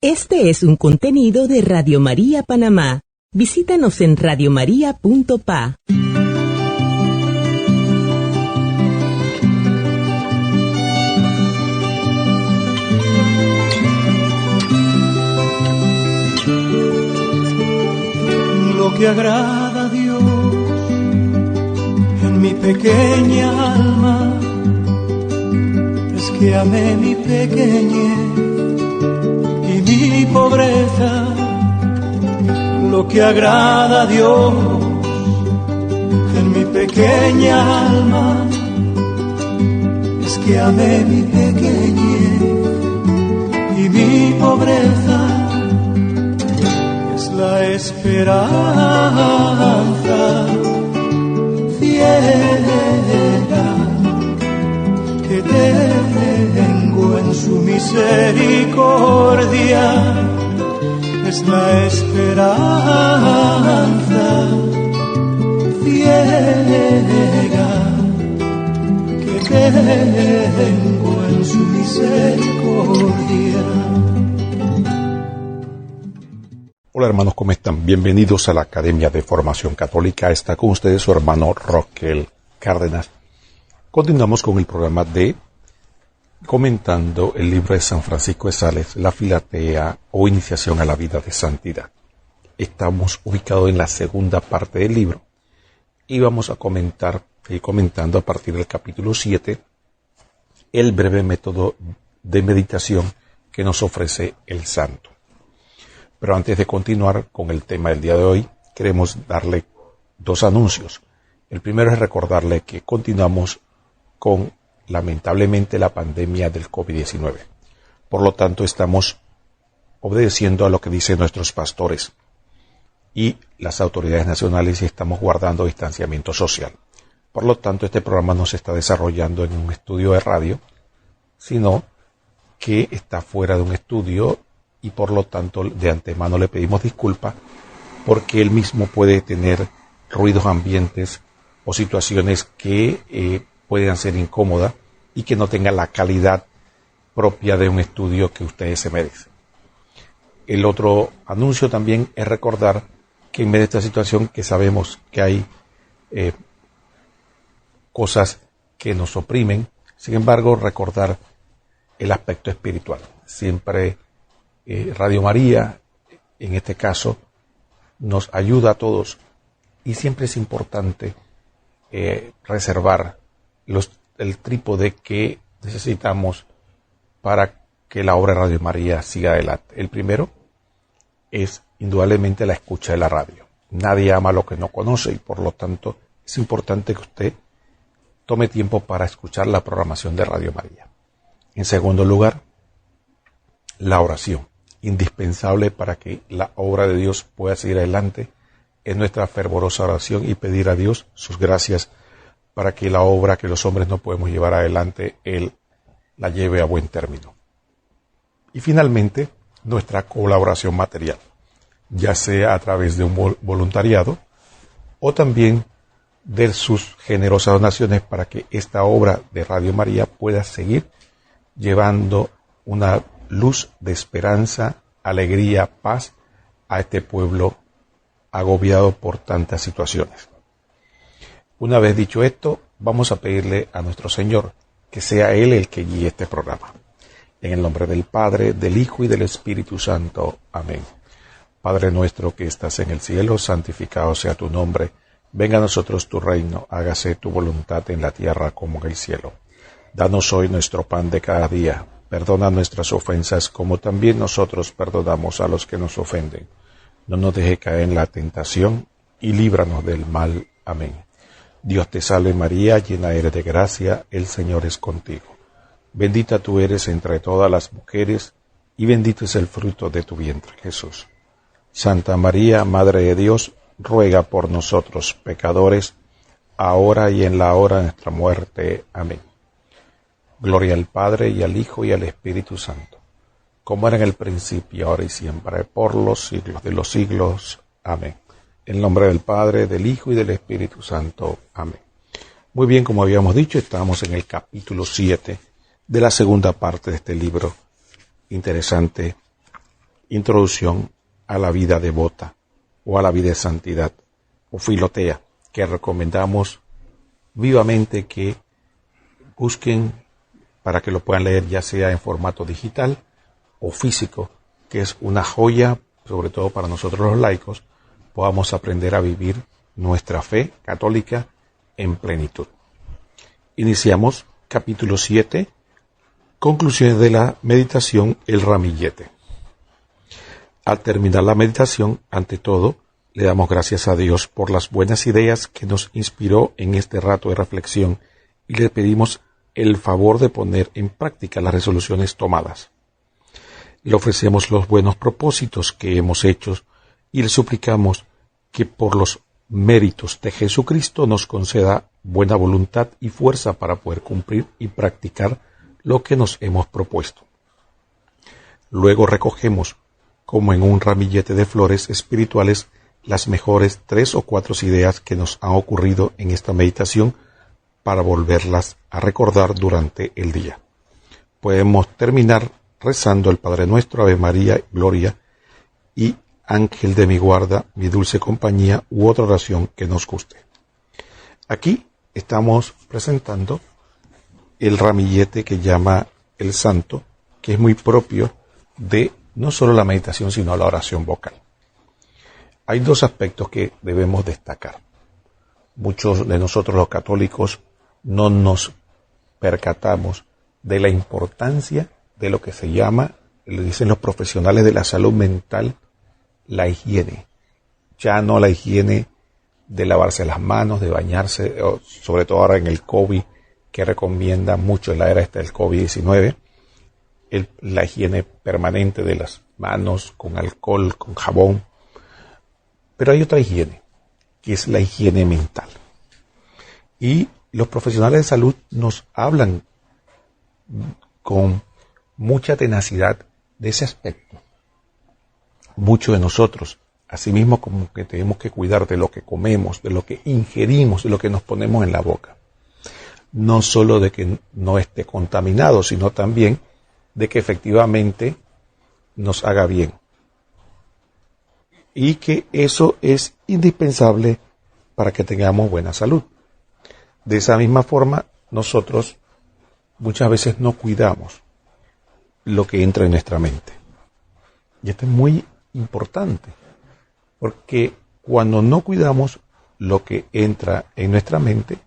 Este es un contenido de Radio María Panamá. Visítanos en radiomaria.pa. Lo que agrada a Dios en mi pequeña alma es que amé mi pequeñez y mi pobreza. Lo que agrada a Dios en mi pequeña alma es que amé mi pequeñez y mi pobreza. Es la esperanza ciega que tengo en su misericordia. Es la esperanza ciega que tengo en su misericordia. Hola hermanos, ¿cómo están? Bienvenidos a la Academia de Formación Católica. Está con ustedes su hermano Roquel Cárdenas. Continuamos con el programa de comentando el libro de San Francisco de Sales, La Filatea o Iniciación a la Vida de Santidad. Estamos ubicados en la segunda parte del libro y vamos a seguir comentando a partir del capítulo 7 el breve método de meditación que nos ofrece el santo. Pero antes de continuar con el tema del día de hoy, queremos darle dos anuncios. El primero es recordarle que continuamos con, lamentablemente, la pandemia del COVID-19. Por lo tanto, estamos obedeciendo a lo que dicen nuestros pastores y las autoridades nacionales y estamos guardando distanciamiento social. Por lo tanto, este programa no se está desarrollando en un estudio de radio, sino que está fuera de un estudio y por lo tanto de antemano le pedimos disculpas porque él mismo puede tener ruidos ambientes o situaciones que puedan ser incómodas y que no tengan la calidad propia de un estudio que ustedes se merecen. El otro anuncio también es recordar que en medio de esta situación que sabemos que hay cosas que nos oprimen, sin embargo recordar el aspecto espiritual. Siempre Radio María, en este caso, nos ayuda a todos y siempre es importante reservar el trípode que necesitamos para que la obra de Radio María siga adelante. El primero es indudablemente la escucha de la radio. Nadie ama lo que no conoce y por lo tanto es importante que usted tome tiempo para escuchar la programación de Radio María. En segundo lugar, la oración. Indispensable para que la obra de Dios pueda seguir adelante es nuestra fervorosa oración y pedir a Dios sus gracias para que la obra que los hombres no podemos llevar adelante, Él la lleve a buen término. Y finalmente, nuestra colaboración material, ya sea a través de un voluntariado o también de sus generosas donaciones para que esta obra de Radio María pueda seguir llevando una luz de esperanza, alegría, paz a este pueblo agobiado por tantas situaciones. Una vez dicho esto, vamos a pedirle a nuestro Señor que sea Él el que guíe este programa. En el nombre del Padre, del Hijo y del Espíritu Santo. Amén. Padre nuestro que estás en el cielo, santificado sea tu nombre. Venga a nosotros tu reino, hágase tu voluntad en la tierra como en el cielo. Danos hoy nuestro pan de cada día. Perdona nuestras ofensas como también nosotros perdonamos a los que nos ofenden. No nos deje caer en la tentación y líbranos del mal. Amén. Dios te salve María, llena eres de gracia, el Señor es contigo. Bendita tú eres entre todas las mujeres y bendito es el fruto de tu vientre, Jesús. Santa María, Madre de Dios, ruega por nosotros pecadores, ahora y en la hora de nuestra muerte. Amén. Gloria al Padre, y al Hijo, y al Espíritu Santo, como era en el principio, ahora y siempre, por los siglos de los siglos. Amén. En el nombre del Padre, del Hijo, y del Espíritu Santo. Amén. Muy bien, como habíamos dicho, estamos en el capítulo 7 de la segunda parte de este libro interesante Introducción a la vida devota o a la vida de santidad o Filotea, que recomendamos vivamente que busquen para que lo puedan leer ya sea en formato digital o físico, que es una joya, sobre todo para nosotros los laicos, podamos aprender a vivir nuestra fe católica en plenitud. Iniciamos capítulo 7, conclusiones de la meditación, el ramillete. Al terminar la meditación, ante todo, le damos gracias a Dios por las buenas ideas que nos inspiró en este rato de reflexión y le pedimos el favor de poner en práctica las resoluciones tomadas. Le ofrecemos los buenos propósitos que hemos hecho y le suplicamos que por los méritos de Jesucristo nos conceda buena voluntad y fuerza para poder cumplir y practicar lo que nos hemos propuesto. Luego recogemos, como en un ramillete de flores espirituales, las mejores 3 o 4 ideas que nos han ocurrido en esta meditación para volverlas a recordar durante el día. Podemos terminar rezando el Padre Nuestro, Ave María, Gloria y Ángel de mi guarda, mi dulce compañía u otra oración que nos guste. Aquí estamos presentando el ramillete que llama el santo, que es muy propio de no solo la meditación sino la oración vocal. Hay 2 aspectos que debemos destacar. Muchos de nosotros los católicos no nos percatamos de la importancia de lo que se llama, le dicen los profesionales de la salud mental, la higiene. Ya no la higiene de lavarse las manos, de bañarse, sobre todo ahora en el COVID, que recomienda mucho en la era del COVID-19, la higiene permanente de las manos con alcohol, con jabón. Pero hay otra higiene, que es la higiene mental. Y los profesionales de salud nos hablan con mucha tenacidad de ese aspecto. Muchos de nosotros, asimismo como que tenemos que cuidar de lo que comemos, de lo que ingerimos, de lo que nos ponemos en la boca. No solo de que no esté contaminado, sino también de que efectivamente nos haga bien. Y que eso es indispensable para que tengamos buena salud. De esa misma forma, nosotros muchas veces no cuidamos lo que entra en nuestra mente. Y esto es muy importante, porque cuando no cuidamos lo que entra en nuestra mente,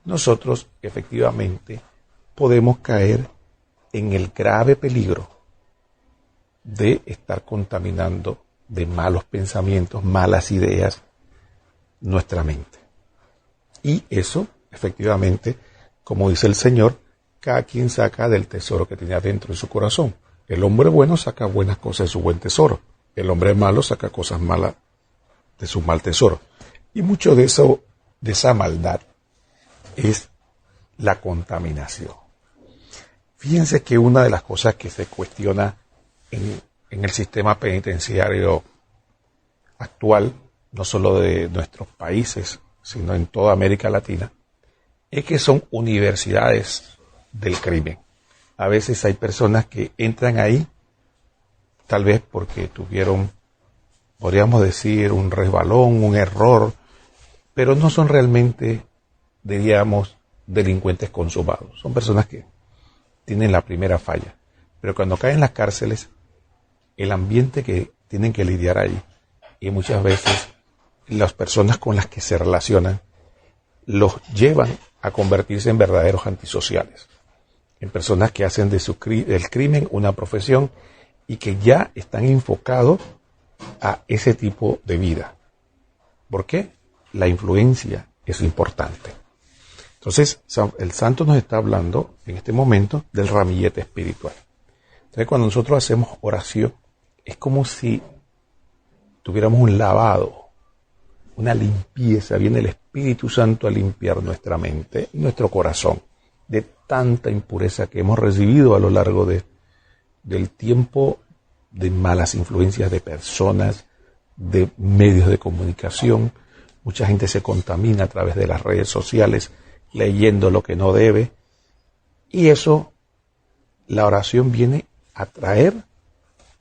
nosotros efectivamente podemos caer en el grave peligro de estar contaminando de malos pensamientos, malas ideas, nuestra mente. Y eso, efectivamente, como dice el Señor, cada quien saca del tesoro que tiene adentro de su corazón. El hombre bueno saca buenas cosas de su buen tesoro. El hombre malo saca cosas malas de su mal tesoro. Y mucho de eso, de esa maldad, es la contaminación. Fíjense que una de las cosas que se cuestiona en el sistema penitenciario actual, no solo de nuestros países, sino en toda América Latina, es que son universidades del crimen. A veces hay personas que entran ahí, tal vez porque tuvieron, podríamos decir, un resbalón, un error, pero no son realmente, diríamos, delincuentes consumados. Son personas que tienen la primera falla. Pero cuando caen en las cárceles, el ambiente que tienen que lidiar ahí, y muchas veces las personas con las que se relacionan, los llevan a convertirse en verdaderos antisociales, en personas que hacen del crimen una profesión y que ya están enfocados a ese tipo de vida. ¿Por qué? La influencia es importante. Entonces, el santo nos está hablando en este momento del ramillete espiritual. Entonces, cuando nosotros hacemos oración, es como si tuviéramos un lavado, una limpieza. Viene el Espíritu Santo a limpiar nuestra mente y nuestro corazón de tanta impureza que hemos recibido a lo largo del tiempo, de malas influencias de personas, de medios de comunicación. Mucha gente se contamina a través de las redes sociales, leyendo lo que no debe. Y eso, la oración viene a traer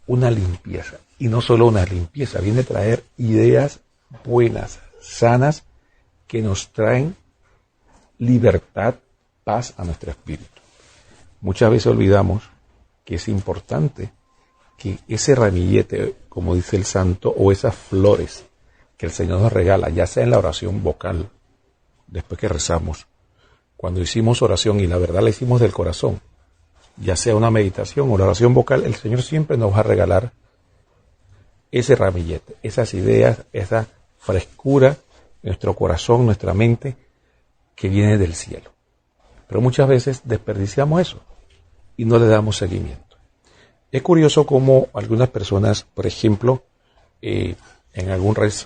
una limpieza. Y no solo una limpieza, viene a traer ideas buenas, sanas, que nos traen libertad, paz a nuestro espíritu. Muchas veces olvidamos que es importante que ese ramillete, como dice el santo, o esas flores que el Señor nos regala, ya sea en la oración vocal, después que rezamos, cuando hicimos oración y la verdad la hicimos del corazón, ya sea una meditación o la oración vocal, el Señor siempre nos va a regalar ese ramillete, esas ideas, esa frescura en nuestro corazón, nuestra mente, que viene del cielo. Pero muchas veces desperdiciamos eso y no le damos seguimiento. Es curioso cómo algunas personas, por ejemplo, en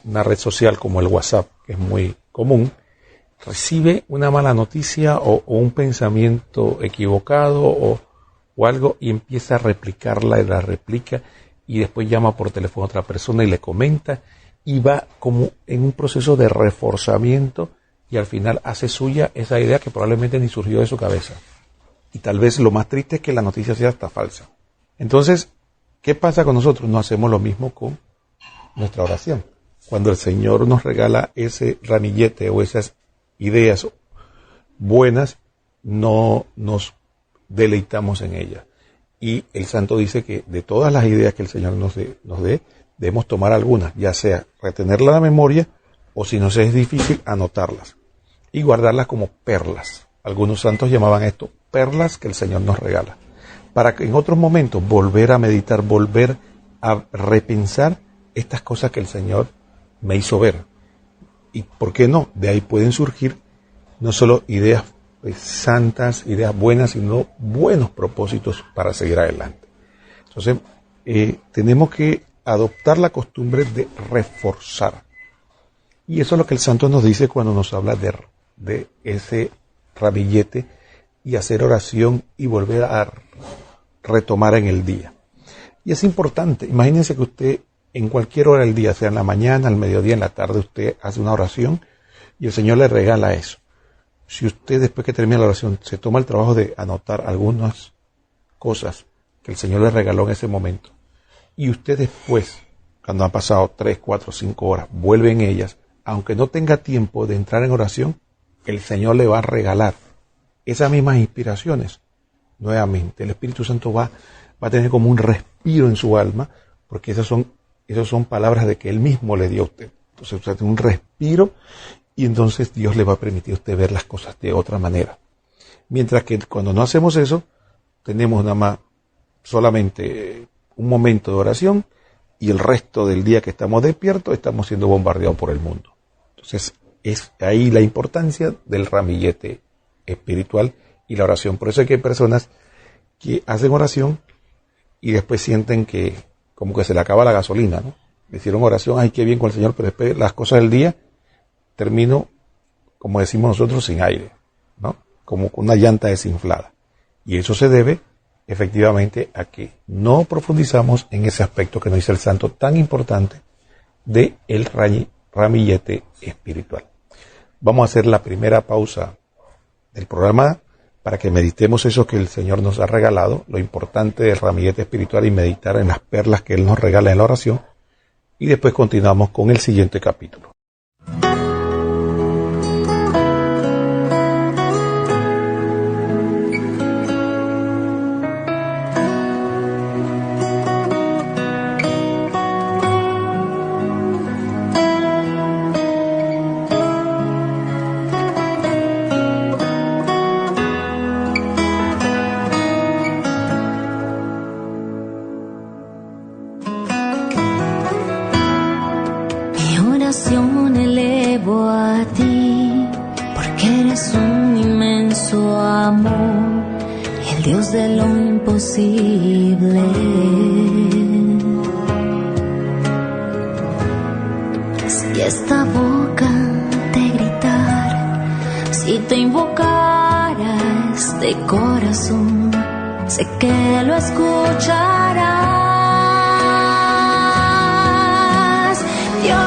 una red social como el WhatsApp, que es muy común, recibe una mala noticia o un pensamiento equivocado o algo y empieza a replicarla y la replica y después llama por teléfono a otra persona y le comenta y va como en un proceso de reforzamiento y al final hace suya esa idea que probablemente ni surgió de su cabeza. Y tal vez lo más triste es que la noticia sea hasta falsa. Entonces, ¿qué pasa con nosotros? No hacemos lo mismo con nuestra oración. Cuando el Señor nos regala ese ramillete o esas ideas buenas, no nos deleitamos en ellas. Y el santo dice que de todas las ideas que el Señor nos dé, debemos tomar algunas, ya sea retenerla en la memoria o si nos es difícil, anotarlas y guardarlas como perlas. Algunos santos llamaban esto perlas que el Señor nos regala, para que en otros momentos volver a meditar, volver a repensar estas cosas que el Señor me hizo ver. Y ¿por qué no? De ahí pueden surgir no solo ideas santas, ideas buenas, sino buenos propósitos para seguir adelante. Entonces, tenemos que adoptar la costumbre de reforzar. Y eso es lo que el santo nos dice cuando nos habla de ese ramillete y hacer oración y volver a retomar en el día. Y es importante, imagínense que usted en cualquier hora del día, sea en la mañana, al mediodía, en la tarde, usted hace una oración y el Señor le regala eso. Si usted después que termina la oración se toma el trabajo de anotar algunas cosas que el Señor le regaló en ese momento y usted después, cuando han pasado 3, 4, 5 horas, vuelve en ellas, aunque no tenga tiempo de entrar en oración, el Señor le va a regalar esas mismas inspiraciones. Nuevamente, el Espíritu Santo va a tener como un respiro en su alma, porque esas son palabras de que Él mismo le dio a usted. Entonces usted tiene un respiro y entonces Dios le va a permitir a usted ver las cosas de otra manera. Mientras que cuando no hacemos eso, tenemos nada más solamente un momento de oración y el resto del día que estamos despiertos estamos siendo bombardeados por el mundo. Entonces es ahí la importancia del ramillete espiritual y la oración. Por eso es que hay personas que hacen oración y después sienten que como que se le acaba la gasolina, ¿no? Hicieron oración, ay, qué bien con el Señor, pero después las cosas del día termino, como decimos nosotros, sin aire, ¿no? Como con una llanta desinflada. Y eso se debe efectivamente a que no profundizamos en ese aspecto que nos dice el santo tan importante de el ramillete espiritual. Vamos a hacer la primera pausa del programa para que meditemos eso que el Señor nos ha regalado, lo importante del ramillete espiritual y meditar en las perlas que Él nos regala en la oración. Y después continuamos con el siguiente capítulo. Elevo a ti, porque eres un inmenso amor, el Dios de lo imposible. Si esta boca te gritara, si te invocara este corazón, sé que lo escucharás. Dios,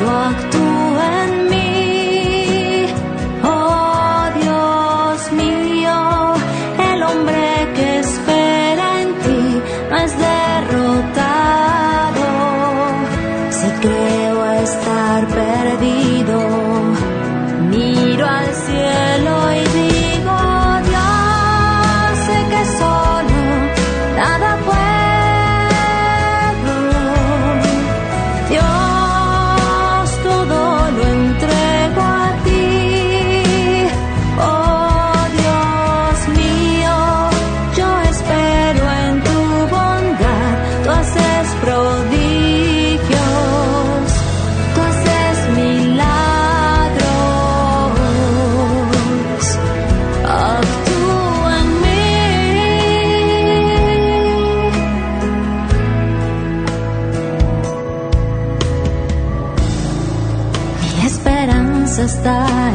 actúa en mí.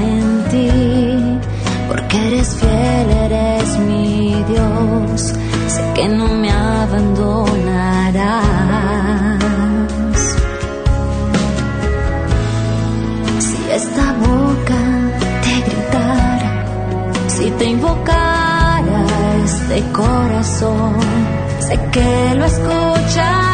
en ti, porque eres fiel, eres mi Dios, sé que no me abandonarás. Si esta boca te gritara, si te invocara este corazón, sé que lo escucharás.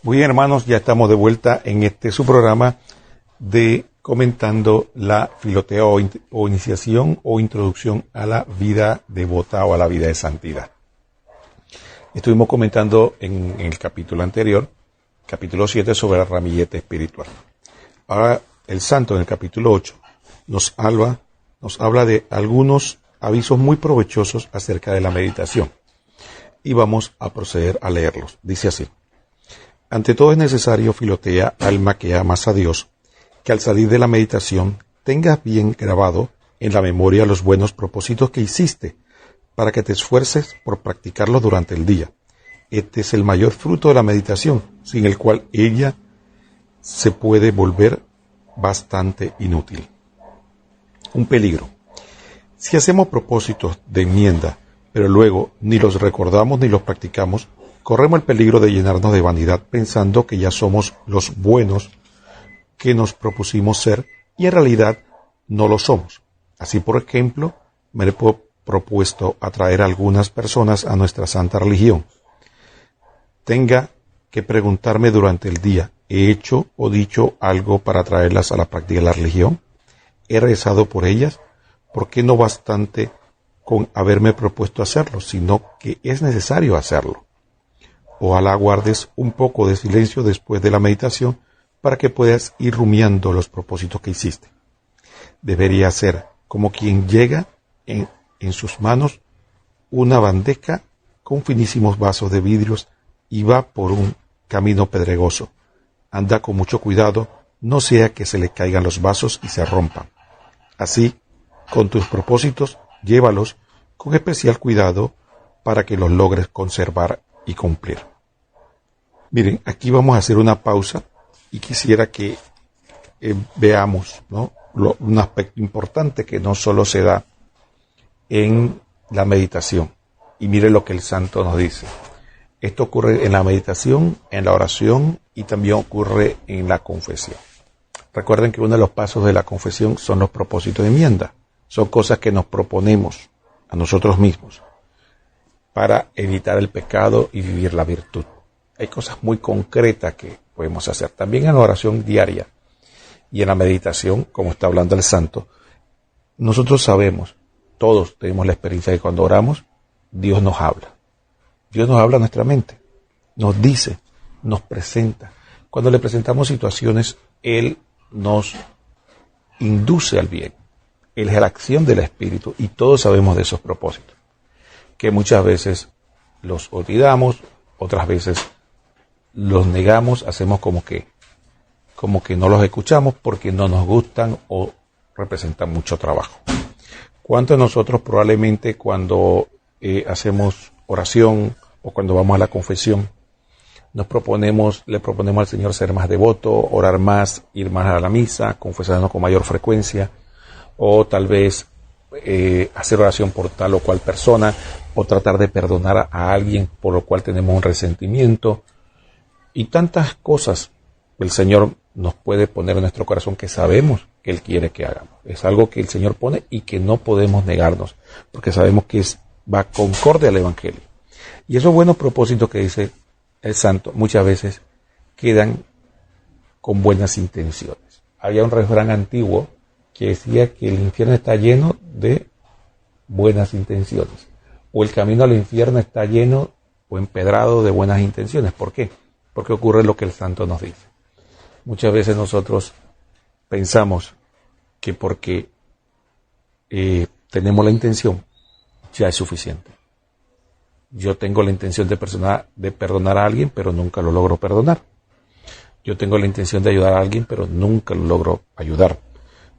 Muy bien, hermanos, ya estamos de vuelta en su programa de comentando la filotea o iniciación o introducción a la vida devota o a la vida de santidad. Estuvimos comentando en el capítulo anterior, capítulo 7, sobre el ramillete espiritual. Ahora el santo en el capítulo 8 nos habla de algunos avisos muy provechosos acerca de la meditación. Y vamos a proceder a leerlos. Dice así: ante todo es necesario, filotea, alma que amas a Dios, que al salir de la meditación tengas bien grabado en la memoria los buenos propósitos que hiciste, para que te esfuerces por practicarlos durante el día. Este es el mayor fruto de la meditación, sin el cual ella se puede volver bastante inútil. Un peligro. Si hacemos propósitos de enmienda, pero luego ni los recordamos ni los practicamos, corremos el peligro de llenarnos de vanidad pensando que ya somos los buenos que nos propusimos ser y en realidad no lo somos. Así, por ejemplo, me he propuesto atraer a algunas personas a nuestra santa religión. Tenga que preguntarme durante el día, ¿he hecho o dicho algo para atraerlas a la práctica de la religión? ¿He rezado por ellas? ¿Por qué no bastante con haberme propuesto hacerlo, sino que es necesario hacerlo? Ojalá guardes un poco de silencio después de la meditación para que puedas ir rumiando los propósitos que hiciste. Debería ser como quien llega en sus manos una bandeja con finísimos vasos de vidrios y va por un camino pedregoso. Anda con mucho cuidado, no sea que se le caigan los vasos y se rompan. Así, con tus propósitos, llévalos con especial cuidado para que los logres conservar y cumplir. Miren, aquí vamos a hacer una pausa y quisiera que veamos, ¿no?, un aspecto importante que no solo se da en la meditación. Y mire lo que el santo nos dice. Esto ocurre en la meditación, en la oración y también ocurre en la confesión. Recuerden que uno de los pasos de la confesión son los propósitos de enmienda. Son cosas que nos proponemos a nosotros mismos para evitar el pecado y vivir la virtud. Hay cosas muy concretas que podemos hacer. También en la oración diaria y en la meditación, como está hablando el santo, nosotros sabemos, todos tenemos la experiencia de que cuando oramos, Dios nos habla. Dios nos habla a nuestra mente, nos dice, nos presenta. Cuando le presentamos situaciones, Él nos induce al bien. Él es la acción del Espíritu y todos sabemos de esos propósitos, que muchas veces los olvidamos, otras veces los negamos, hacemos como que no los escuchamos porque no nos gustan o representan mucho trabajo. ¿Cuántos de nosotros probablemente cuando hacemos oración o cuando vamos a la confesión le proponemos al Señor ser más devoto, orar más, ir más a la misa, confesarnos con mayor frecuencia, o tal vez hacer oración por tal o cual persona, o tratar de perdonar a alguien por lo cual tenemos un resentimiento, y tantas cosas el Señor nos puede poner en nuestro corazón que sabemos que Él quiere que hagamos. Es algo que el Señor pone y que no podemos negarnos, porque sabemos que va concorde al Evangelio. Y esos buenos propósitos que dice el santo muchas veces quedan con buenas intenciones. Había un refrán antiguo que decía que el infierno está lleno de buenas intenciones, o el camino al infierno está lleno o empedrado de buenas intenciones. ¿Por qué? Porque ocurre lo que el santo nos dice. Muchas veces nosotros pensamos que porque tenemos la intención ya es suficiente. Yo tengo la intención de perdonar a alguien, pero nunca lo logro perdonar. Yo tengo la intención de ayudar a alguien, pero nunca lo logro ayudar.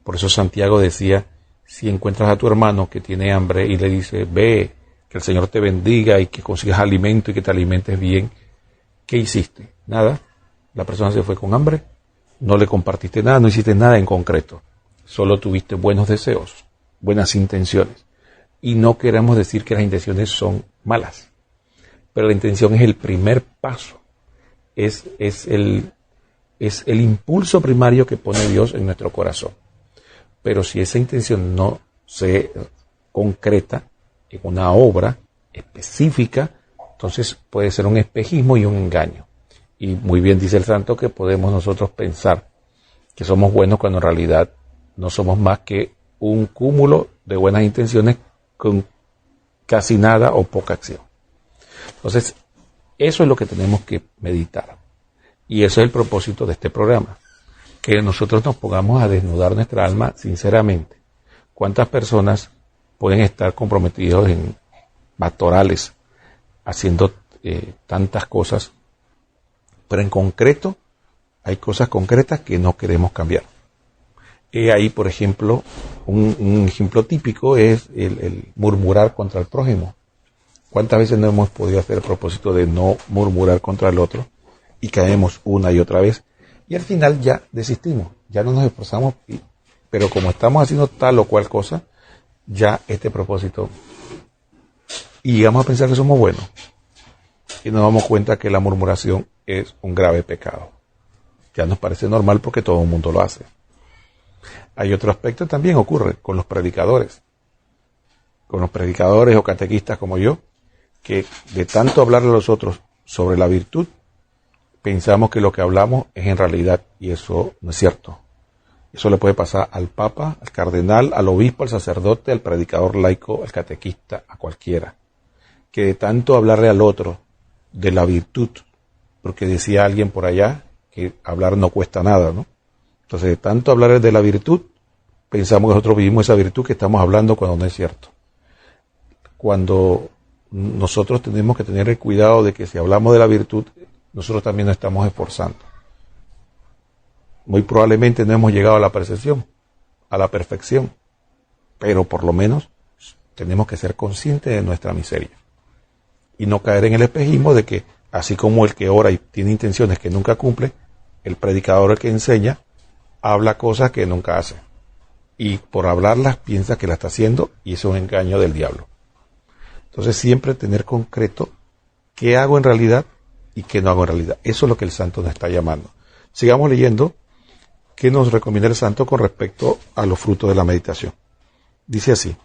Por eso Santiago decía, si encuentras a tu hermano que tiene hambre y le dice, ve, que el Señor te bendiga y que consigas alimento y que te alimentes bien, ¿qué hiciste? Nada. La persona se fue con hambre, no le compartiste nada, no hiciste nada en concreto. Solo tuviste buenos deseos, buenas intenciones. Y no queremos decir que las intenciones son malas, pero la intención es el primer paso, es el impulso primario que pone Dios en nuestro corazón. Pero si esa intención no se concreta en una obra específica, entonces puede ser un espejismo y un engaño. Y muy bien dice el santo que podemos nosotros pensar que somos buenos cuando en realidad no somos más que un cúmulo de buenas intenciones con casi nada o poca acción. Entonces, eso es lo que tenemos que meditar. Y eso es el propósito de este programa. Que nosotros nos pongamos a desnudar nuestra alma sinceramente. ¿Cuántas personas pueden estar comprometidos en pastorales, haciendo tantas cosas, pero en concreto hay cosas concretas que no queremos cambiar? Ahí, por ejemplo, un ejemplo típico es el murmurar contra el prójimo. ¿Cuántas veces no hemos podido hacer el propósito de no murmurar contra el otro y caemos una y otra vez? Y al final ya desistimos, ya no nos esforzamos, pero como estamos haciendo tal o cual cosa, ya este propósito, y llegamos a pensar que somos buenos, y nos damos cuenta que la murmuración es un grave pecado. Ya nos parece normal porque todo el mundo lo hace. Hay otro aspecto que también ocurre con los predicadores o catequistas como yo, que de tanto hablarle a los otros sobre la virtud, pensamos que lo que hablamos es en realidad, y eso no es cierto. Eso le puede pasar al papa, al cardenal, al obispo, al sacerdote, al predicador laico, al catequista, a cualquiera. Que de tanto hablarle al otro de la virtud, porque decía alguien por allá que hablar no cuesta nada, ¿no? Entonces, de tanto hablar de la virtud, pensamos que nosotros vivimos esa virtud que estamos hablando cuando no es cierto. Cuando nosotros tenemos que tener el cuidado de que si hablamos de la virtud, nosotros también nos estamos esforzando. Muy probablemente no hemos llegado a la percepción, a la perfección, pero por lo menos tenemos que ser conscientes de nuestra miseria y no caer en el espejismo de que, así como el que ora y tiene intenciones que nunca cumple, el predicador, el que enseña, habla cosas que nunca hace, y por hablarlas piensa que la está haciendo, y eso es un engaño del diablo. Entonces siempre tener concreto qué hago en realidad y qué no hago en realidad. Eso es lo que el santo nos está llamando. Sigamos leyendo qué nos recomienda el santo con respecto a los frutos de la meditación. Dice así: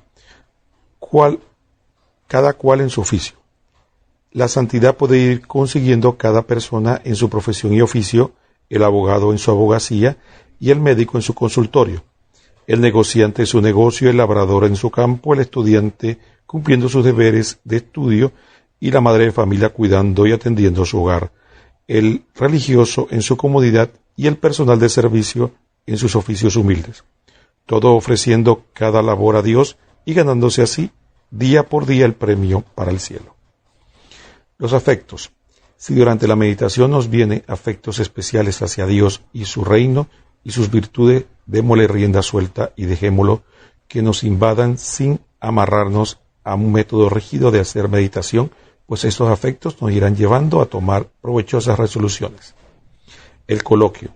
cada cual en su oficio. La santidad puede ir consiguiendo cada persona en su profesión y oficio, el abogado en su abogacía y el médico en su consultorio, el negociante en su negocio, el labrador en su campo, el estudiante cumpliendo sus deberes de estudio y la madre de familia cuidando y atendiendo su hogar, el religioso en su comodidad y el personal de servicio en sus oficios humildes, todo ofreciendo cada labor a Dios y ganándose así día por día el premio para el cielo. Los afectos. Si durante la meditación nos vienen afectos especiales hacia Dios y su reino y sus virtudes, démosle rienda suelta y dejémoslo que nos invadan sin amarrarnos a un método rígido de hacer meditación, pues estos afectos nos irán llevando a tomar provechosas resoluciones. El coloquio.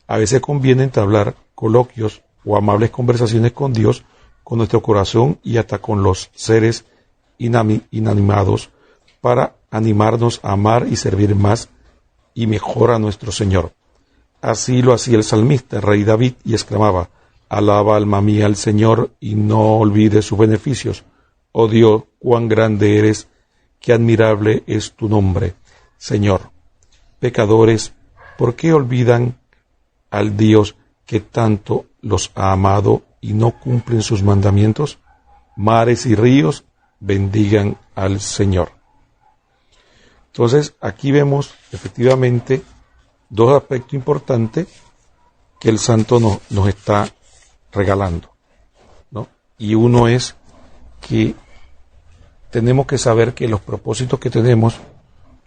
A veces conviene entablar coloquios o amables conversaciones con Dios, con nuestro corazón y hasta con los seres inanimados, para animarnos a amar y servir más y mejor a nuestro Señor. Así lo hacía el salmista, el rey David, y exclamaba: alaba alma mía al Señor y no olvides sus beneficios. Oh Dios, cuán grande eres, qué admirable es tu nombre, Señor. Pecadores, ¿por qué olvidan al Dios que tanto los ha amado y no cumplen sus mandamientos? Mares y ríos bendigan al Señor. Entonces, aquí vemos efectivamente dos aspectos importantes que el santo nos está regalando, ¿no? Y uno es que tenemos que saber que los propósitos que tenemos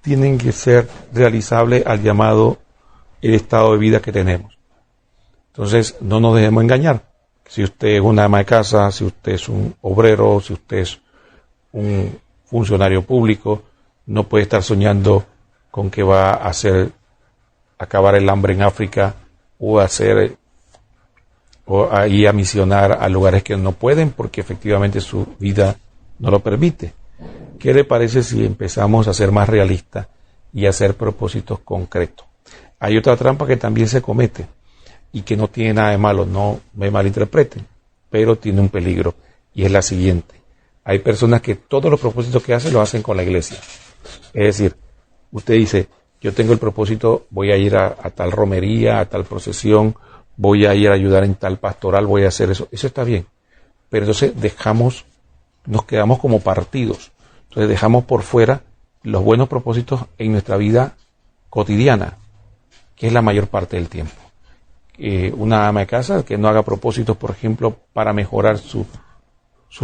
tienen que ser realizables al llamado, el estado de vida que tenemos. Entonces, no nos dejemos engañar. Si usted es una ama de casa, si usted es un obrero, si usted es un funcionario público, no puede estar soñando con que va a acabar el hambre en África o ir a misionar a lugares que no pueden porque efectivamente su vida no lo permite. ¿Qué le parece si empezamos a ser más realistas y a hacer propósitos concretos? Hay otra trampa que también se comete y que no tiene nada de malo, no me malinterpreten, pero tiene un peligro, y es la siguiente. Hay personas que todos los propósitos que hacen lo hacen con la iglesia. Es decir, usted dice: yo tengo el propósito, voy a ir a tal romería, a tal procesión, voy a ir a ayudar en tal pastoral, voy a hacer eso. Eso está bien, pero entonces nos quedamos como partidos. Entonces dejamos por fuera los buenos propósitos en nuestra vida cotidiana, que es la mayor parte del tiempo. Una ama de casa que no haga propósitos, por ejemplo, para mejorar su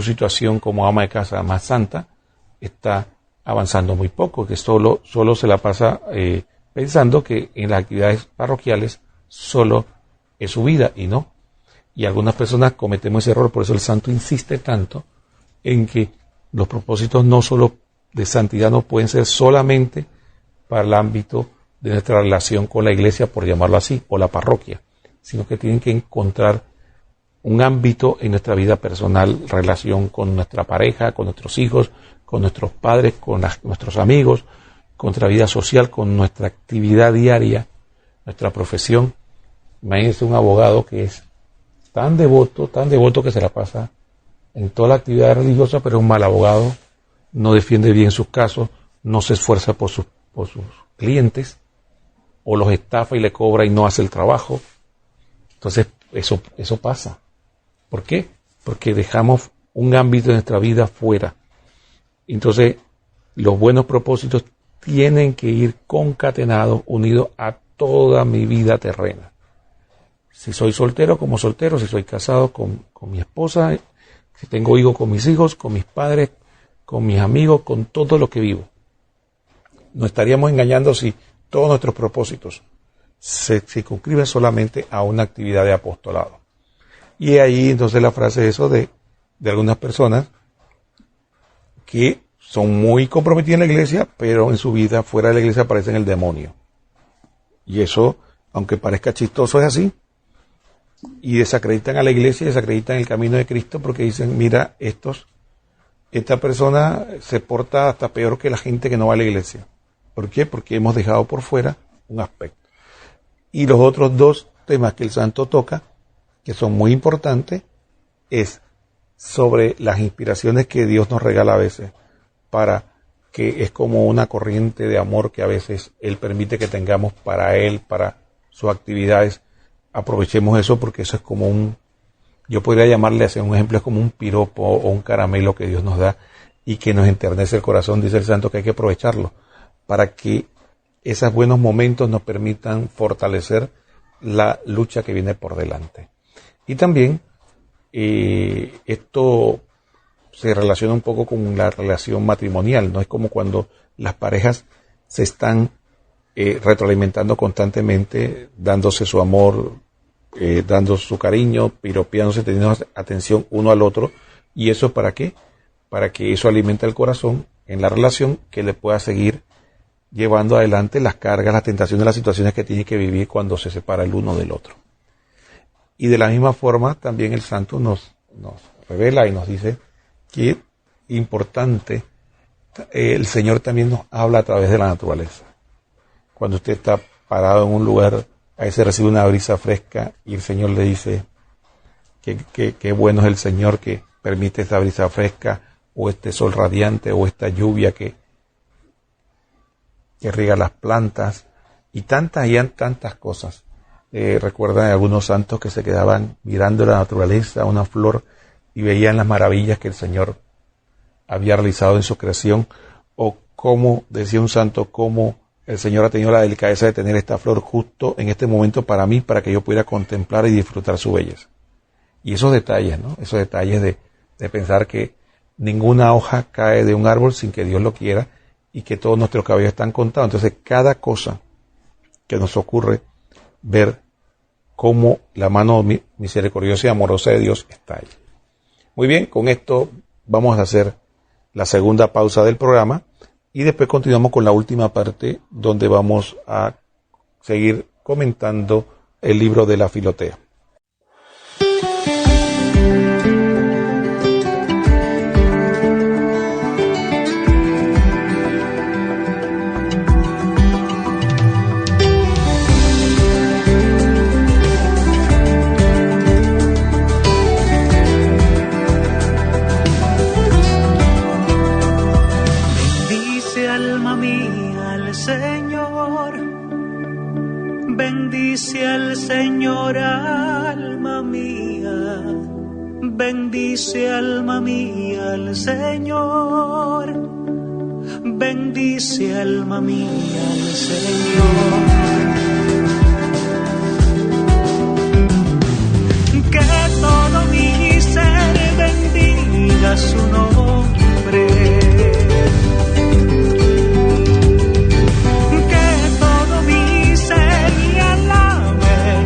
situación como ama de casa más santa, está avanzando muy poco, que solo se la pasa pensando que en las actividades parroquiales solo es su vida, y no. Y algunas personas cometemos ese error, por eso el santo insiste tanto en que los propósitos no solo de santidad no pueden ser solamente para el ámbito de nuestra relación con la iglesia, por llamarlo así, o la parroquia, sino que tienen que encontrar un ámbito en nuestra vida personal, relación con nuestra pareja, con nuestros hijos, con nuestros padres, con nuestros amigos, con nuestra vida social, con nuestra actividad diaria, nuestra profesión. Imagínense un abogado que es tan devoto que se la pasa en toda la actividad religiosa, pero es un mal abogado, no defiende bien sus casos, no se esfuerza por sus clientes, o los estafa y le cobra y no hace el trabajo. Entonces, eso pasa. ¿Por qué? Porque dejamos un ámbito de nuestra vida fuera. Entonces, los buenos propósitos tienen que ir concatenados, unidos a toda mi vida terrena. Si soy soltero, como soltero; si soy casado, con mi esposa; si tengo hijos, con mis hijos; con mis padres, con mis amigos, con todo lo que vivo. No estaríamos engañando si todos nuestros propósitos se circunscriben solamente a una actividad de apostolado. Y ahí entonces la frase de algunas personas que son muy comprometidas en la iglesia, pero en su vida fuera de la iglesia parecen el demonio. Y eso, aunque parezca chistoso, es así. Y desacreditan a la iglesia y desacreditan el camino de Cristo, porque dicen: mira, esta persona se porta hasta peor que la gente que no va a la iglesia. ¿Por qué? Porque hemos dejado por fuera un aspecto. Y los otros dos temas que el santo toca, que son muy importantes, es sobre las inspiraciones que Dios nos regala a veces, para que es como una corriente de amor que a veces Él permite que tengamos para Él, para sus actividades. Aprovechemos eso, porque eso es como yo podría llamarle, hacer un ejemplo, es como un piropo o un caramelo que Dios nos da y que nos enternece el corazón. Dice el santo que hay que aprovecharlo para que esos buenos momentos nos permitan fortalecer la lucha que viene por delante. Y también esto se relaciona un poco con la relación matrimonial, ¿no? Es como cuando las parejas se están retroalimentando constantemente, dándose su amor, dando su cariño, piropeándose, teniendo atención uno al otro. ¿Y eso para qué? Para que eso alimente el corazón en la relación que le pueda seguir llevando adelante las cargas, las tentaciones, las situaciones que tiene que vivir cuando se separa el uno del otro. Y de la misma forma también el santo nos revela y nos dice que importante, el Señor también nos habla a través de la naturaleza. Cuando usted está parado en un lugar, a veces recibe una brisa fresca y el Señor le dice que bueno es el Señor que permite esta brisa fresca, o este sol radiante, o esta lluvia que riega las plantas, y tantas cosas. Recuerdan algunos santos que se quedaban mirando la naturaleza, una flor, y veían las maravillas que el Señor había realizado en su creación, o como decía un santo, cómo el Señor ha tenido la delicadeza de tener esta flor justo en este momento para mí, para que yo pudiera contemplar y disfrutar su belleza. Y esos detalles, ¿no? Esos detalles de pensar que ninguna hoja cae de un árbol sin que Dios lo quiera, y que todos nuestros cabellos están contados. Entonces, cada cosa que nos ocurre, ver cómo la mano misericordiosa y amorosa de Dios está ahí. Muy bien, con esto vamos a hacer la segunda pausa del programa y después continuamos con la última parte, donde vamos a seguir comentando el libro de la Filotea. Bendice al Señor, alma mía. Bendice, alma mía, al Señor. Bendice, alma mía, al Señor. Que todo mi ser bendiga su nombre.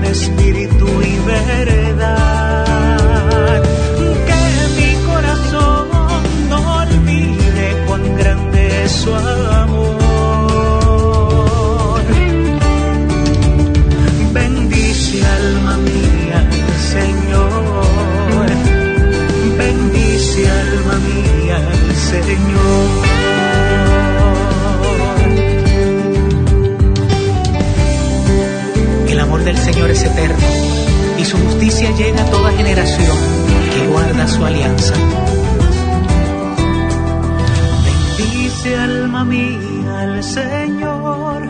Espíritu y verdad, que mi corazón no olvide cuán grande es su amor. Bendice, alma mía, al Señor. Bendice, alma mía, al Señor. El amor del Señor es eterno, y su justicia llega a toda generación que guarda su alianza. Bendice, alma mía, al Señor.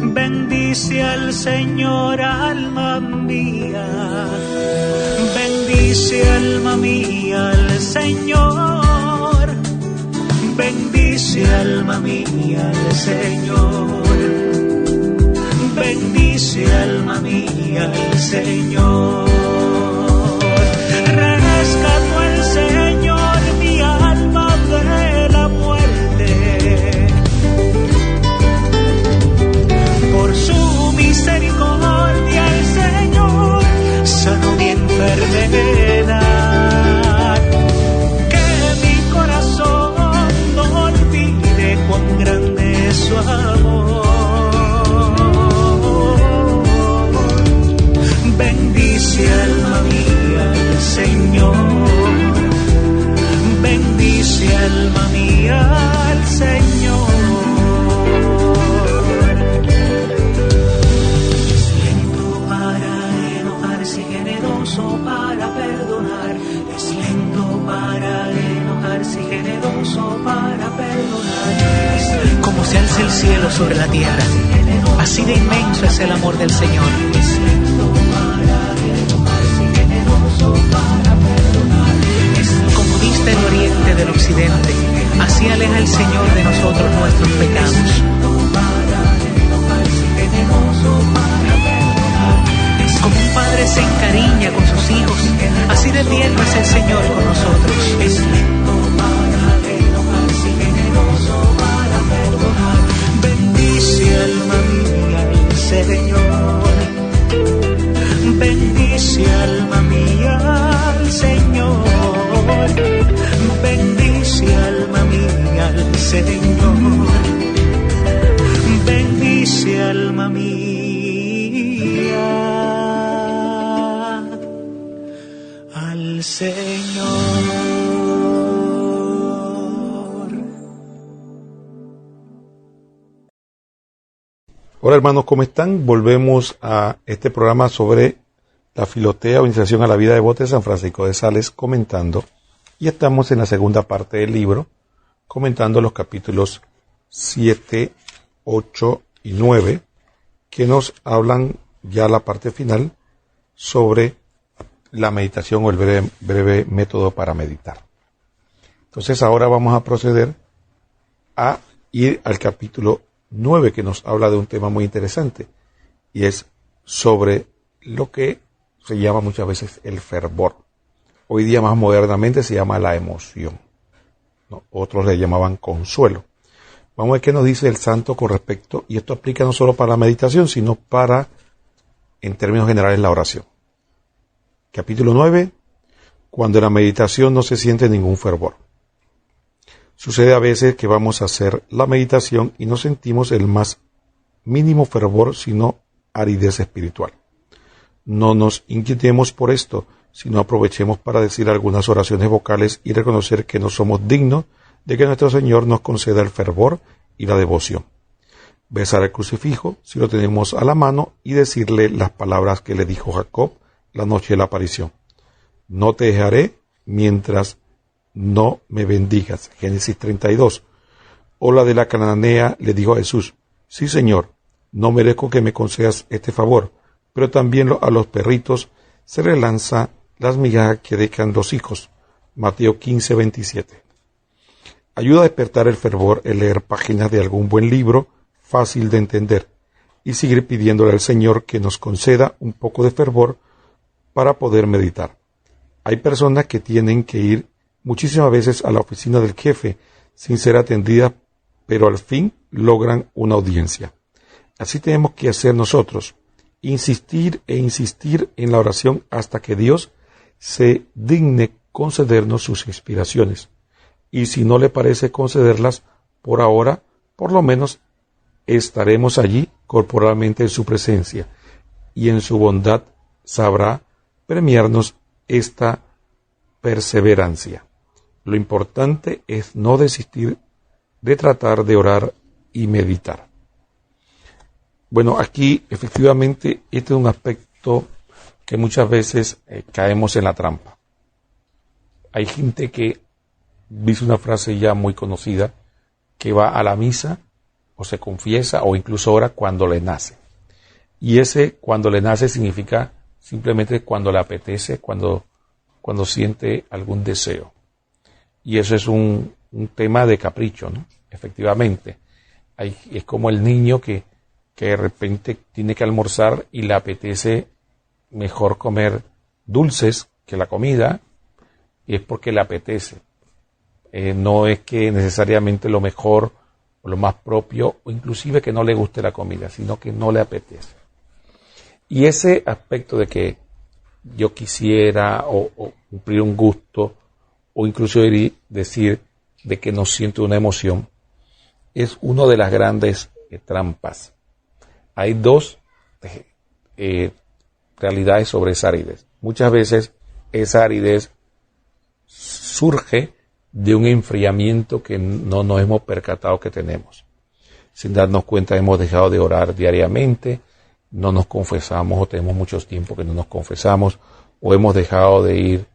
Bendice al Señor, alma mía. Bendice, alma mía, al Señor. Bendice, alma mía, al Señor. Bendice, alma mía, al Señor. Rescató el Señor mi alma de la muerte. Por su misericordia el Señor sanó mi enfermedad. Que mi corazón no olvide cuán grande es su amor. Bendice, alma mía, al Señor. Bendice, alma mía, al Señor. Es lento para enojarse y generoso para perdonar. Es lento para enojarse y generoso para perdonar. Como se alza el cielo sobre la tierra, así de inmenso es el amor del Señor. Es lento para enojarse y generoso para perdonar. Es como dista el oriente del occidente, así aleja el Señor de nosotros nuestros pecados. Es lento para enojarse y generoso para perdonar. Es como un padre se encariña con sus hijos, así de tierno es el Señor con nosotros. Es lento para enojarse y generoso para perdonar. Bendice, alma mía, al Señor. Bendice, alma mía, al Señor. Bendice, alma mía, al Señor. Hola hermanos, ¿cómo están? Volvemos a este programa sobre la Filotea o Iniciación a la Vida Devota de San Francisco de Sales comentando, y estamos en la segunda parte del libro comentando los capítulos 7, 8 y 9 que nos hablan ya la parte final sobre la meditación o el breve método para meditar. Entonces ahora vamos a proceder a ir al capítulo 9, que nos habla de un tema muy interesante, y es sobre lo que se llama muchas veces el fervor. Hoy día más modernamente se llama la emoción, ¿no? Otros le llamaban consuelo. Vamos a ver qué nos dice el santo con respecto, y esto aplica no solo para la meditación, sino para, en términos generales, la oración. Capítulo 9, cuando en la meditación no se siente ningún fervor. Sucede a veces que vamos a hacer la meditación y no sentimos el más mínimo fervor, sino aridez espiritual. No nos inquietemos por esto, sino aprovechemos para decir algunas oraciones vocales y reconocer que no somos dignos de que nuestro Señor nos conceda el fervor y la devoción. Besar el crucifijo, si lo tenemos a la mano, y decirle las palabras que le dijo Jacob la noche de la aparición. No te dejaré mientras no me bendigas. Génesis 32. O la de la cananea le dijo a Jesús: sí, Señor, no merezco que me concedas este favor, pero también a los perritos se les lanza las migajas que dejan los hijos. Mateo 15, 27. Ayuda a despertar el fervor el leer páginas de algún buen libro fácil de entender y seguir pidiéndole al Señor que nos conceda un poco de fervor para poder meditar. Hay personas que tienen que ir muchísimas veces a la oficina del jefe sin ser atendidas, pero al fin logran una audiencia. Así tenemos que hacer nosotros, insistir e insistir en la oración hasta que Dios se digne concedernos sus inspiraciones. Y si no le parece concederlas por ahora, por lo menos estaremos allí corporalmente en su presencia, y en su bondad sabrá premiarnos esta perseverancia. Lo importante es no desistir de tratar de orar y meditar. Bueno, aquí efectivamente este es un aspecto que muchas veces caemos en la trampa. Hay gente que dice una frase ya muy conocida, que va a la misa o se confiesa o incluso ora cuando le nace. Y ese cuando le nace significa simplemente cuando le apetece, cuando siente algún deseo. Y eso es un tema de capricho, ¿no? Efectivamente. Es como el niño que de repente tiene que almorzar y le apetece mejor comer dulces que la comida, y es porque le apetece. No es que necesariamente lo mejor o lo más propio, o inclusive que no le guste la comida, sino que no le apetece. Y ese aspecto de que yo quisiera o cumplir un gusto, o incluso decir de que no siento una emoción, es una de las grandes trampas. Hay dos realidades sobre esa aridez. Muchas veces esa aridez surge de un enfriamiento que no nos hemos percatado que tenemos. Sin darnos cuenta hemos dejado de orar diariamente, no nos confesamos o tenemos mucho tiempo que no nos confesamos, o hemos dejado de ir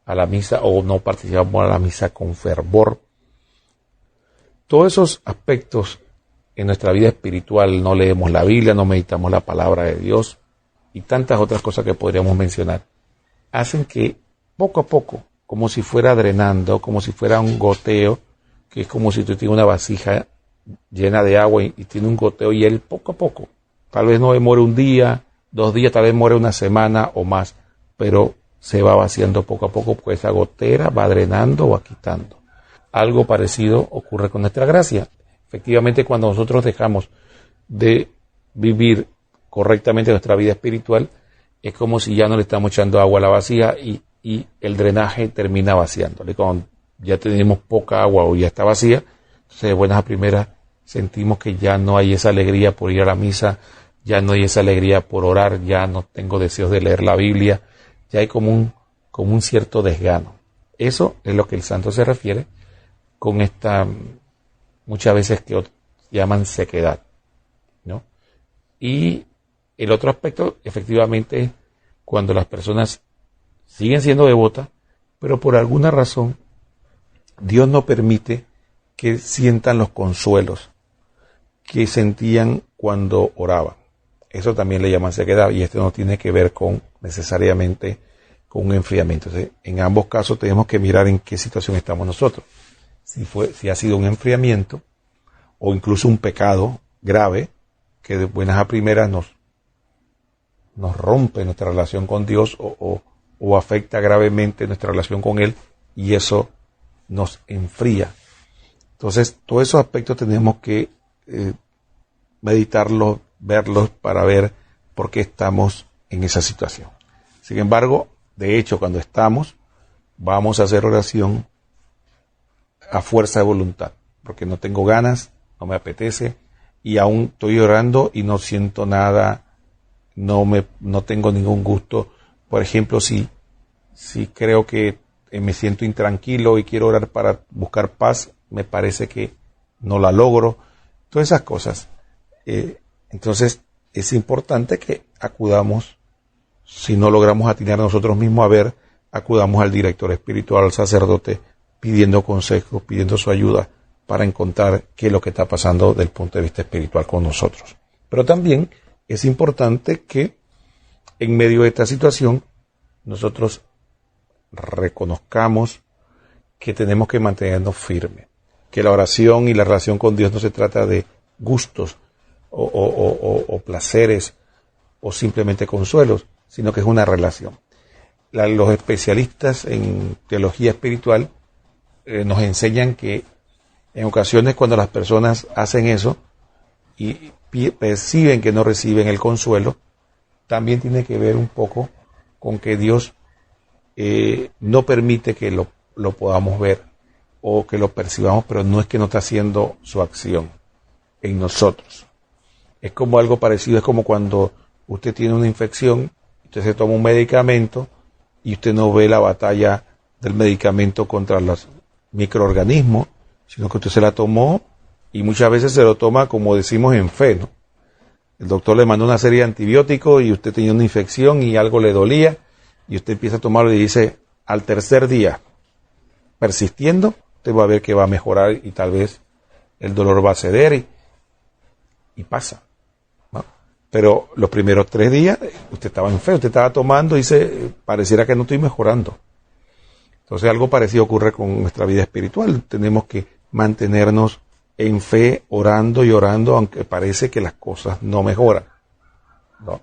a la misa o no participamos en la misa con fervor. Todos esos aspectos en nuestra vida espiritual, no leemos la Biblia, no meditamos la palabra de Dios y tantas otras cosas que podríamos mencionar, hacen que poco a poco, como si fuera drenando, como si fuera un goteo, que es como si tú tienes una vasija llena de agua y tiene un goteo, y él poco a poco, tal vez no demore un día, 2 días, tal vez demore una semana o más, pero se va vaciando poco a poco, porque esa gotera va drenando o va quitando. Algo parecido ocurre con nuestra gracia. Efectivamente, cuando nosotros dejamos de vivir correctamente nuestra vida espiritual, es como si ya no le estamos echando agua a la vasija y el drenaje termina vaciándole. Cuando ya tenemos poca agua o ya está vacía, entonces de buenas a primeras sentimos que ya no hay esa alegría por ir a la misa, ya no hay esa alegría por orar, ya no tengo deseos de leer la Biblia, ya hay como como un cierto desgano. Eso es lo que el santo se refiere con esta, muchas veces que llaman sequedad, ¿no? Y el otro aspecto, efectivamente, es cuando las personas siguen siendo devotas, pero por alguna razón Dios no permite que sientan los consuelos que sentían cuando oraban. Eso también le llaman sequedad, y esto no tiene que ver con necesariamente con un enfriamiento. Entonces, en ambos casos tenemos que mirar en qué situación estamos nosotros. Si ha sido un enfriamiento o incluso un pecado grave que de buenas a primeras nos rompe nuestra relación con Dios o afecta gravemente nuestra relación con Él, y eso nos enfría. Entonces, todos esos aspectos tenemos que meditarlos, verlos para ver por qué estamos en esa situación. Sin embargo, de hecho, cuando estamos, vamos a hacer oración a fuerza de voluntad, porque no tengo ganas, no me apetece, y aún estoy orando y no siento nada, no tengo ningún gusto. Por ejemplo, si creo que me siento intranquilo y quiero orar para buscar paz, me parece que no la logro. Todas esas cosas. Entonces, es importante que acudamos, si no logramos atinar nosotros mismos acudamos al director espiritual, al sacerdote, pidiendo consejos, pidiendo su ayuda para encontrar qué es lo que está pasando desde el punto de vista espiritual con nosotros. Pero también es importante que en medio de esta situación nosotros reconozcamos que tenemos que mantenernos firmes, que la oración y la relación con Dios no se trata de gustos o placeres o simplemente consuelos, sino que es una relación. Los especialistas en teología espiritual nos enseñan que en ocasiones cuando las personas hacen eso y perciben que no reciben el consuelo, también tiene que ver un poco con que Dios no permite que lo podamos ver o que lo percibamos, pero no es que no está haciendo su acción en nosotros. Es como algo parecido, es como cuando usted tiene una infección, usted se toma un medicamento y usted no ve la batalla del medicamento contra los microorganismos, sino que usted se la tomó y muchas veces se lo toma, como decimos, en fe, ¿no? El doctor le mandó una serie de antibióticos y usted tenía una infección y algo le dolía y usted empieza a tomarlo y dice, al tercer día, persistiendo, usted va a ver que va a mejorar y tal vez el dolor va a ceder y pasa, ¿no? Pero los primeros 3 días usted estaba en fe, usted estaba tomando y pareciera que no estoy mejorando. Entonces algo parecido ocurre con nuestra vida espiritual. Tenemos que mantenernos en fe, orando y orando, aunque parece que las cosas no mejoran, ¿no?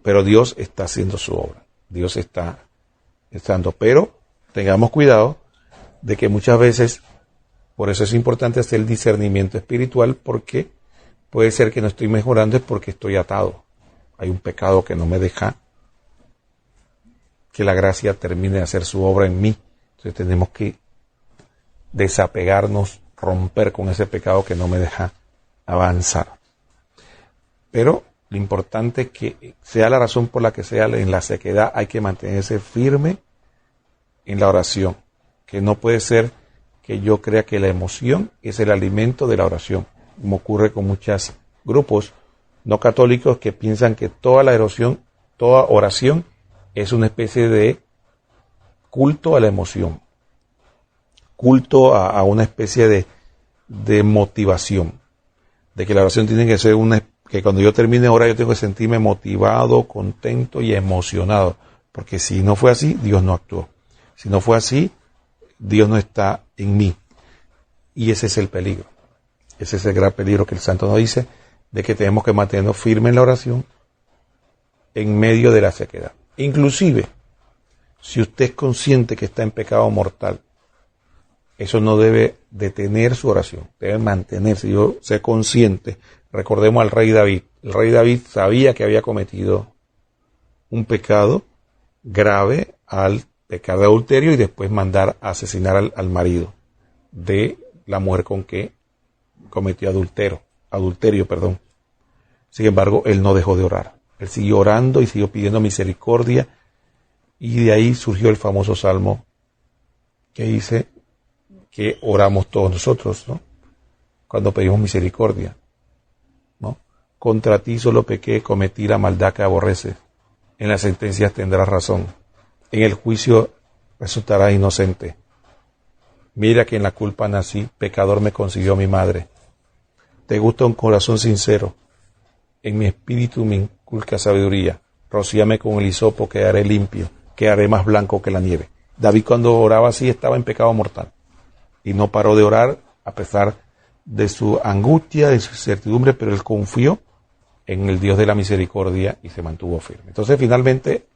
Pero Dios está haciendo su obra. Dios está dando. Pero tengamos cuidado de que muchas veces, por eso es importante hacer el discernimiento espiritual, porque puede ser que no estoy mejorando es porque estoy atado. Hay un pecado que no me deja que la gracia termine de hacer su obra en mí. Entonces tenemos que desapegarnos, romper con ese pecado que no me deja avanzar. Pero lo importante es que sea la razón por la que sea en la sequedad, hay que mantenerse firme en la oración. Que no puede ser que yo crea que la emoción es el alimento de la oración, como ocurre con muchos grupos no católicos que piensan que toda oración es una especie de culto a la emoción, culto a una especie de motivación, de que la oración tiene que ser que cuando yo termine de orar yo tengo que sentirme motivado, contento y emocionado, porque si no fue así, Dios no actuó. Si no fue así, Dios no está en mí. Y ese es el peligro. Ese es el gran peligro que el santo nos dice, de que tenemos que mantenernos firmes en la oración en medio de la sequedad. Inclusive, si usted es consciente que está en pecado mortal, eso no debe detener su oración, debe mantenerse. Yo sé consciente. Recordemos al rey David. El rey David sabía que había cometido un pecado grave al pecar de adulterio y después mandar a asesinar al marido de la mujer con que cometió adulterio. Sin embargo, él no dejó de orar. Él siguió orando y siguió pidiendo misericordia Y de ahí surgió el famoso salmo que dice que oramos todos nosotros, ¿no? Cuando pedimos misericordia, ¿no? Contra ti solo pequé, cometí la maldad que aborreces. En las sentencias tendrás razón. En el juicio resultarás inocente. Mira que en la culpa nací, pecador me concibió mi madre. Te gusta un corazón sincero. En mi espíritu me inculca sabiduría. Rocíame con el hisopo, quedaré limpio, quedaré más blanco que la nieve. David, cuando oraba así, estaba en pecado mortal. Y no paró de orar a pesar de su angustia, de su incertidumbre, pero él confió en el Dios de la misericordia y se mantuvo firme. Entonces, finalmente,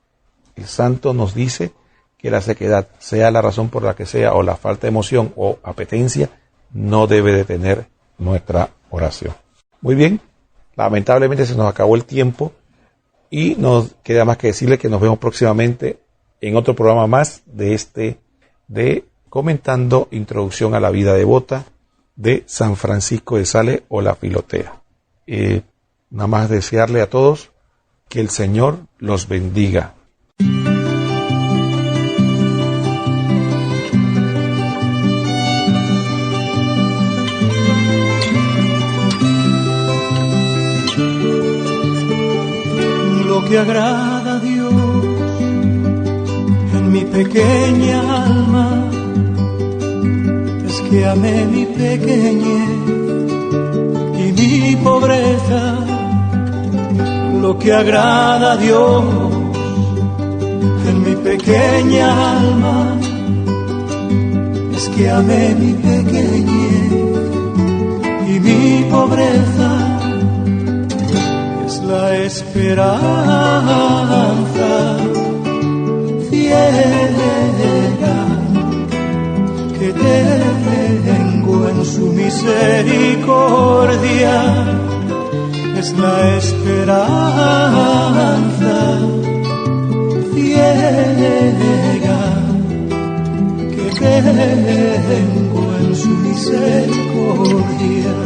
el santo nos dice que la sequedad, sea la razón por la que sea, o la falta de emoción o apetencia, no debe detener nuestra oración. Muy bien, lamentablemente se nos acabó el tiempo y nos queda más que decirle que nos vemos próximamente en otro programa más de Comentando Introducción a la Vida Devota de San Francisco de Sales o la Filotea. Nada más desearle a todos que el Señor los bendiga. Lo que agrada a Dios en mi pequeña alma es que amé mi pequeñez y mi pobreza. Lo que agrada a Dios en mi pequeña alma es que amé mi pequeñez y mi pobreza. La esperanza ciega que tengo en su misericordia, es la esperanza ciega que tengo en su misericordia.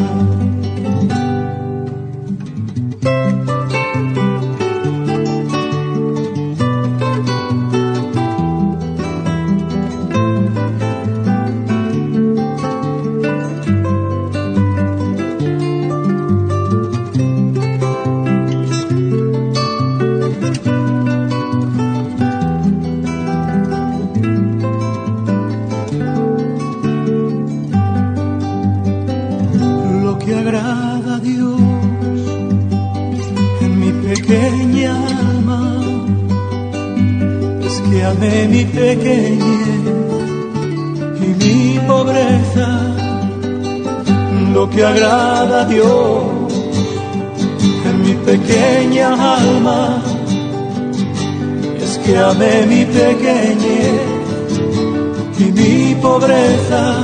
Amé mi pequeñez y mi pobreza. Lo que agrada a Dios en mi pequeña alma es que amé mi pequeñez y mi pobreza.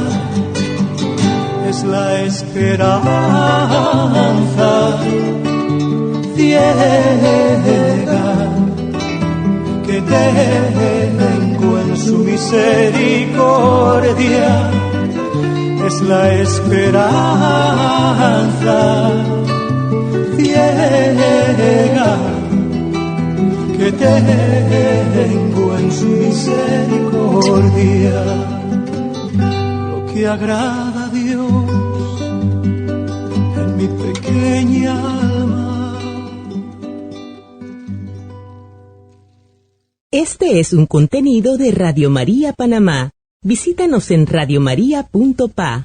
Es la esperanza ciega que tengo en su misericordia, es la esperanza ciega que tengo en su misericordia. Lo que agrada a Dios en mi pequeña alma. Este es un contenido de Radio María Panamá. Visítanos en radiomaria.pa.